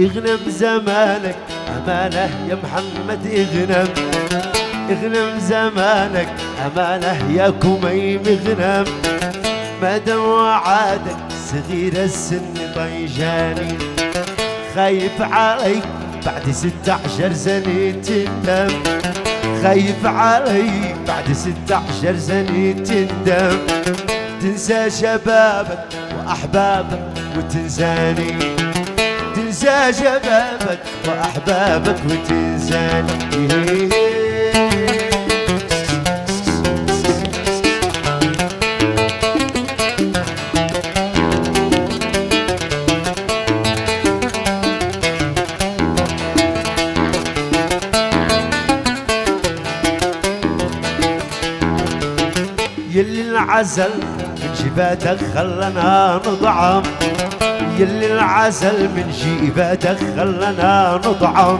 اغنم زمانك أمانة يا محمد اغنم، اغنم زمانك أمانة يا كميم اغنم، ما دام وعدك صغير السن طيشاني، خايف عليك بعد 16 سنة تندم، خايف عليك بعد 16 سنة تندم، تنسى شبابك وأحبابك وتنساني، تنسى شبابك وأحبابك وتنساني. يلي العسل من شفاتك خلنا نطعم، يلي العسل من شفاتك خلنا نطعم،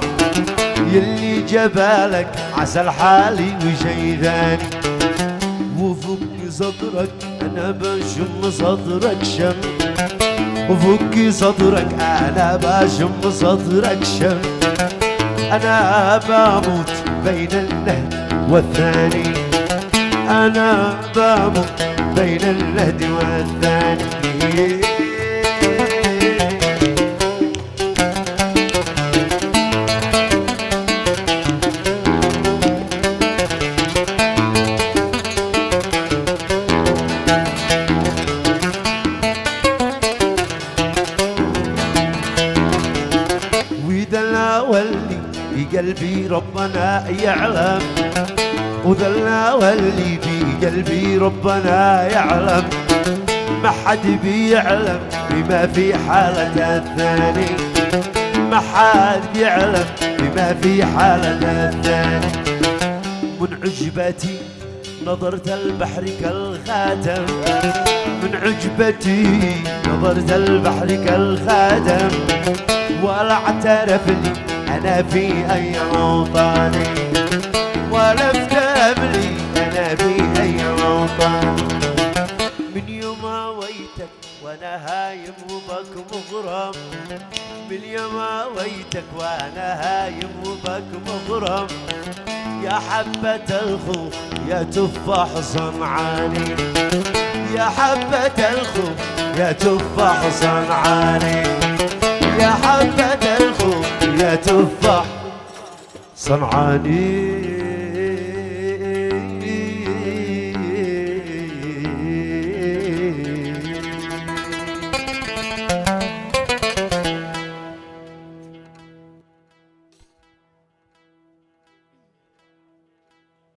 يلي جبالك عسل حالي وشي ثاني، وفك صدرك انا بشم صدرك شم، وفك صدرك انا بشم صدرك شم، انا بموت بين اللهد والثاني، أنا بموت بين اللهد والثاني. وإذا لا ولي بقلبي ربنا يعلم، وذلنا واللي في قلبي ربنا يعلم، ما حد بيعلم بما في حالة الثاني، ما حد بيعلم بما في حالة الثاني، من عجبتي نظرت البحر كالخاتم، من عجبتي نظرت البحر كالخاتم، ولا اعترف لي أنا في أي موطني، ولا افتهم لي أنا في أي موطن، من يوم هويتك وأنا هايم وبك مغرم، من يوم هويتك وأنا هايم وبك مغرم، يا حبة الخوف يا تفاح صنعاني، يا حبة الخوف يا تفاح صنعاني، يا حبة الخوف يا تفاح صنعاني.